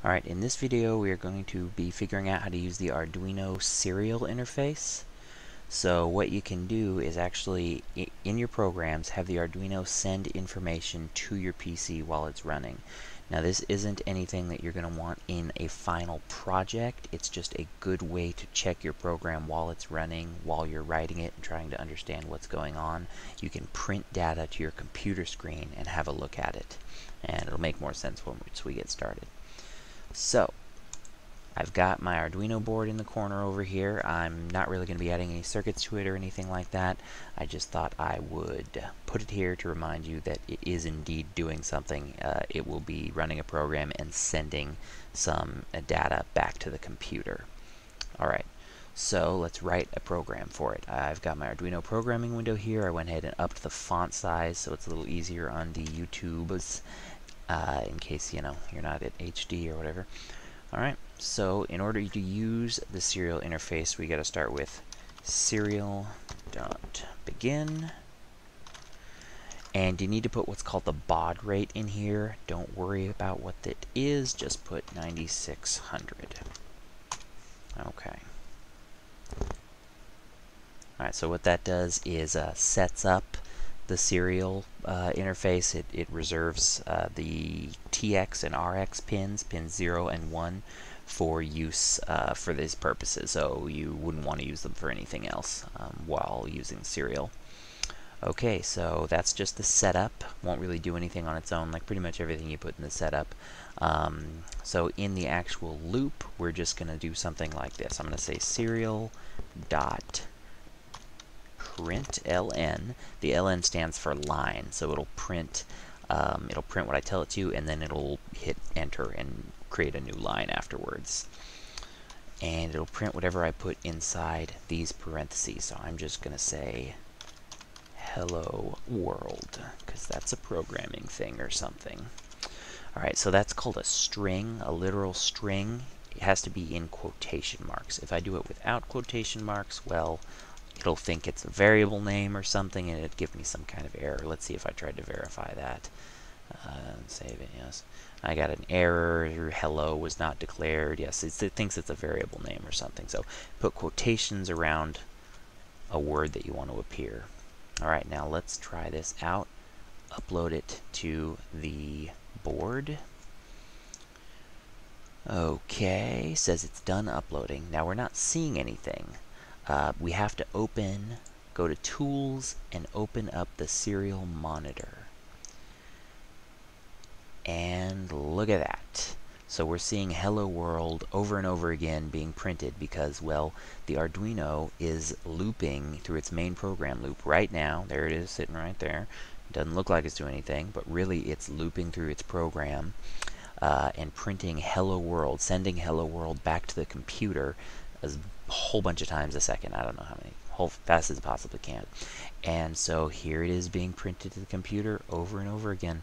Alright, in this video we are going to be figuring out how to use the Arduino serial interface. So what you can do is actually, in your programs, have the Arduino send information to your PC while it's running. Now this isn't anything that you're going to want in a final project. It's just a good way to check your program while it's running, while you're writing it and trying to understand what's going on. You can print data to your computer screen and have a look at it. And it'll make more sense once we get started. So, I've got my Arduino board in the corner over here. I'm not really going to be adding any circuits to it or anything like that. I just thought I would put it here to remind you that it is indeed doing something. It will be running a program and sending some data back to the computer. Alright, so let's write a program for it. I've got my Arduino programming window here. I went ahead and upped the font size so it's a little easier on the YouTubes. In case, you're not at HD or whatever. Alright, so in order to use the serial interface, we got to start with serial.begin. And you need to put what's called the baud rate in here. Don't worry about what that is, just put 9600. Okay. Alright, so what that does is sets up the serial interface. It reserves the TX and RX pins 0 and 1, for use for these purposes. So you wouldn't want to use them for anything else while using serial. Okay, so that's just the setup. Won't really do anything on its own, like pretty much everything you put in the setup. So in the actual loop, we're just going to do something like this. I'm going to say serial dot print ln. The ln stands for line, so it'll print what I tell it to, and then it'll hit enter and create a new line afterwards. And it'll print whatever I put inside these parentheses. So I'm just going to say hello world, because that's a programming thing or something. Alright, so that's called a string, a literal string. It has to be in quotation marks. If I do it without quotation marks, well, it'll think it's a variable name or something, and it'd give me some kind of error. Let's see if I tried to verify that. Save it, yes. I got an error, hello was not declared. Yes, it thinks it's a variable name or something. So put quotations around a word that you want to appear. Alright, now let's try this out. Upload it to the board. Okay, says it's done uploading. Now we're not seeing anything. We have to go to Tools, and open up the serial monitor. And look at that. So we're seeing hello world over and over again being printed because, well, the Arduino is looping through its main program loop right now. There it is, sitting right there. It doesn't look like it's doing anything, but really it's looping through its program and printing hello world, sending hello world back to the computer a whole bunch of times a second. I don't know how many, whole fast as it possibly can. And so here it is being printed to the computer over and over again.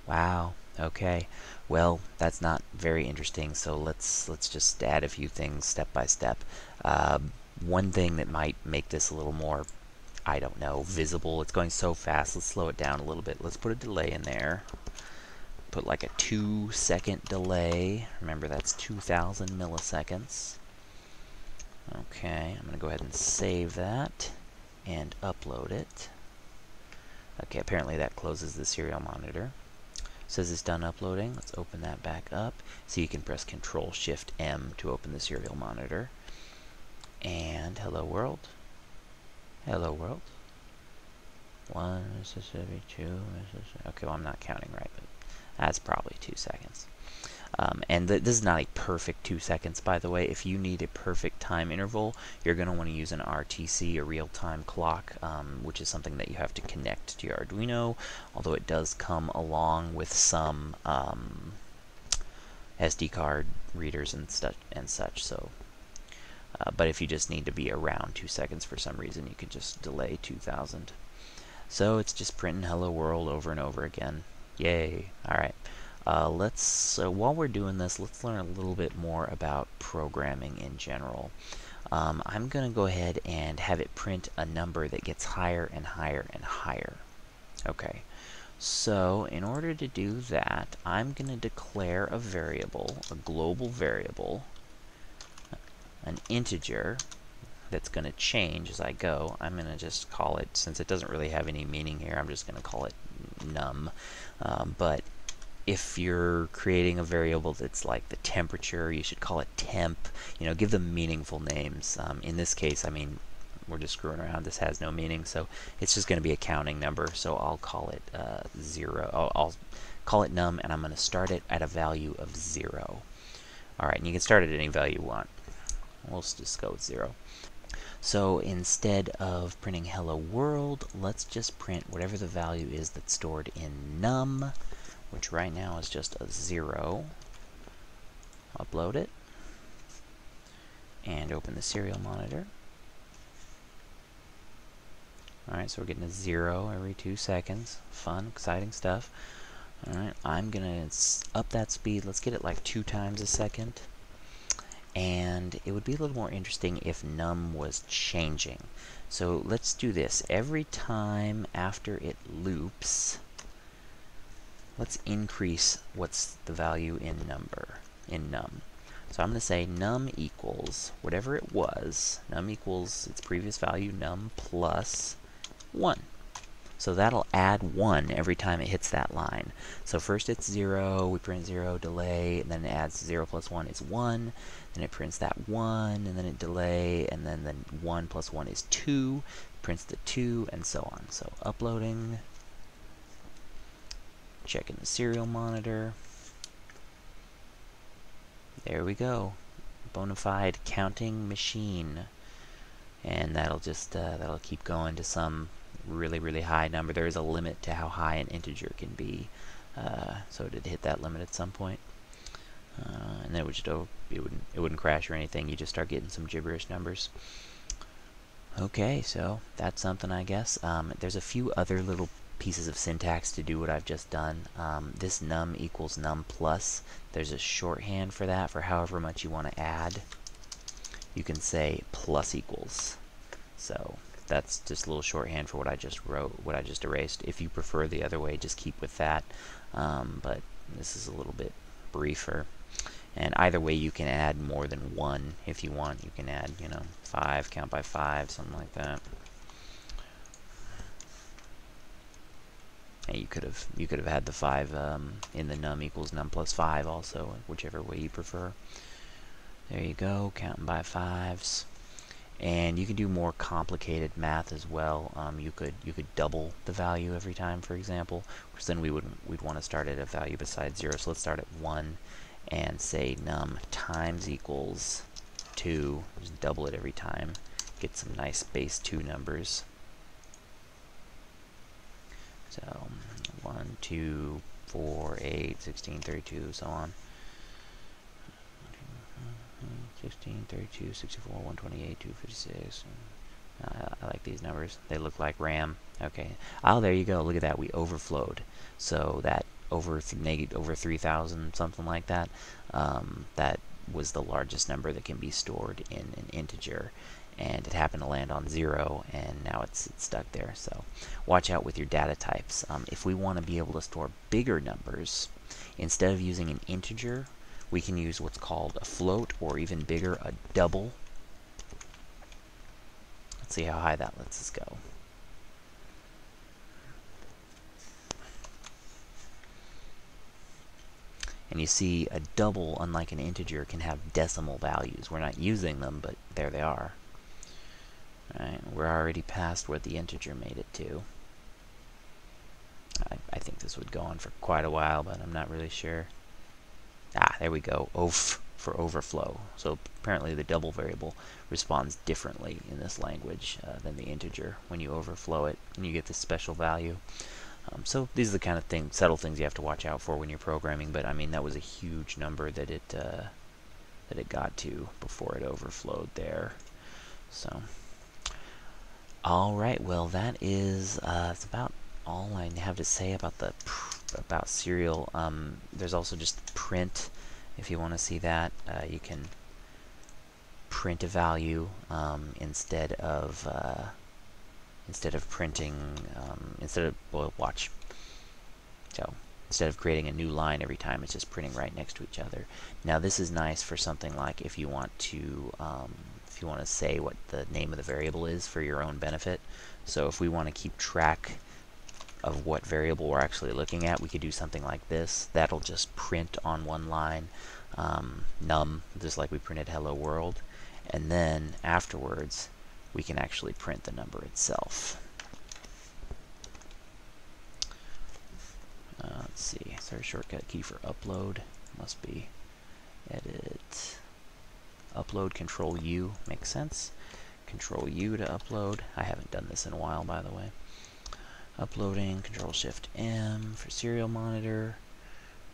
Wow. Okay. Well, that's not very interesting. So let's just add a few things step by step. One thing that might make this a little more, I don't know, visible. It's going so fast. Let's slow it down a little bit. Let's put a delay in there. Put like a 2-second delay. Remember, that's 2,000 milliseconds. Okay, I'm going to go ahead and save that and upload it. Okay, apparently that closes the serial monitor. Says it's done uploading. Let's open that back up. So you can press Control-Shift-M to open the serial monitor. And hello world. Hello world. 1 Mississippi, 2 Mississippi. Okay, well I'm not counting right, but that's probably 2 seconds. And this is not a perfect 2 seconds, by the way. If you need a perfect time interval, you're going to want to use an RTC, a real-time clock, which is something that you have to connect to your Arduino, although it does come along with some SD card readers and such. So, but if you just need to be around 2 seconds for some reason, you could just delay 2,000. So it's just printing hello world over and over again. Yay! Alright. While we're doing this, let's learn a little bit more about programming in general. I'm going to go ahead and have it print a number that gets higher and higher and higher. Okay, So in order to do that, I'm going to declare a variable, a global variable, an integer that's going to change as I go. I'm going to just call it, since it doesn't really have any meaning here, I'm just going to call it num. But if you're creating a variable that's like the temperature, you should call it temp. You know, give them meaningful names. In this case, I mean, we're just screwing around. This has no meaning, so it's just going to be a counting number. So I'll call it 0. I'll call it num, and I'm going to start it at a value of 0. All right, and you can start at any value you want. We'll just go with 0. So instead of printing hello world, let's just print whatever the value is that's stored in num, which right now is just a 0. Upload it, and open the serial monitor. Alright, so we're getting a 0 every 2 seconds. Fun, exciting stuff. Alright, I'm going to up that speed. Let's get it like 2 times a second. And it would be a little more interesting if num was changing. So let's do this. Every time after it loops, let's increase what's the value in num. So I'm going to say num equals whatever it was. Num equals its previous value, num plus 1. So that'll add 1 every time it hits that line. So first it's 0, we print 0, delay, and then it adds 0 plus 1 is 1, then it prints that 1, and then it delay, and then the 1 plus 1 is 2, prints the 2, and so on. So uploading, checking the serial monitor. There we go. Bonafide counting machine. And that'll just that'll keep going to some really high number. There is a limit to how high an integer can be, so it'd hit that limit at some point, and then it would just it wouldn't crash or anything. You just start getting some gibberish numbers. Okay, so that's something, I guess. There's a few other little pieces of syntax to do what I've just done. This num equals num plus. There's a shorthand for that, for however much you want to add. You can say plus equals. So that's just a little shorthand for what I just wrote, what I just erased. If you prefer the other way, just keep with that. But this is a little bit briefer. And either way, you can add more than 1 if you want. You can add, 5, count by 5, something like that. And you could have had the 5 in the num equals num plus 5 also, whichever way you prefer. There you go, counting by 5s. And you can do more complicated math as well. You could double the value every time, for example, which then we'd want to start at a value besides 0. So let's start at 1 and say num times equals 2. Just double it every time. Get some nice base 2 numbers. So 1, 2, 4, 8, 16, 32, so on. 16, 32, 64, 128, 256. I like these numbers. They look like RAM. Okay. Oh, there you go. Look at that. We overflowed. So that over 3,000, something like that, that was the largest number that can be stored in an integer. And it happened to land on 0, and now it's stuck there. So watch out with your data types. If we want to be able to store bigger numbers, instead of using an integer, we can use what's called a float, or even bigger, a double. Let's see how high that lets us go. And you see, a double, unlike an integer, can have decimal values. We're not using them, but there they are. Alright, we're already past where the integer made it to. I think this would go on for quite a while, but I'm not really sure. Ah, there we go. Oaf for overflow. So apparently the double variable responds differently in this language than the integer when you overflow it, and you get this special value. So these are the kind of subtle things you have to watch out for when you're programming. But I mean, that was a huge number that it got to before it overflowed there. So, all right. Well, that is it's about all I have to say about serial. There's also just print. If you want to see that, you can print a value instead of printing. Well, watch. So instead of creating a new line every time, it's just printing right next to each other. Now this is nice for something like if you want to say what the name of the variable is for your own benefit. So if we want to keep track of what variable we're actually looking at, we could do something like this. That'll just print on one line num, just like we printed hello world, and then afterwards we can actually print the number itself. Let's see, is there a shortcut key for upload? Must be edit, upload, control U, makes sense. Control U to upload. I haven't done this in a while, by the way. Uploading, Control Shift M for serial monitor.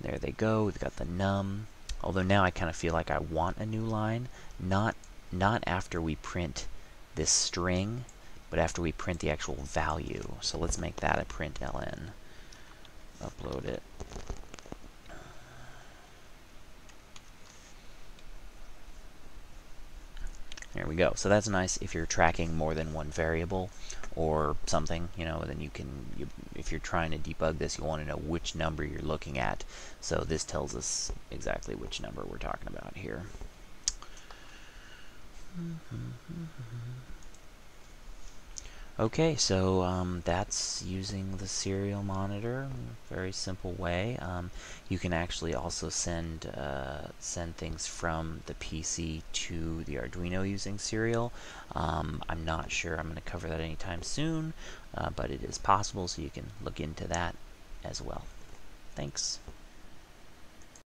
There they go. We've got the num. Although now I kind of feel like I want a new line, not after we print this string, but after we print the actual value. So let's make that a print ln. Upload it. There we go. So that's nice if you're tracking more than one variable or something, then you can, if you're trying to debug this, you want to know which number you're looking at. So this tells us exactly which number we're talking about here. Okay, so that's using the serial monitor. Very simple way. You can actually also send things from the PC to the Arduino using serial. I'm not sure I'm going to cover that anytime soon, but it is possible, so you can look into that as well. Thanks.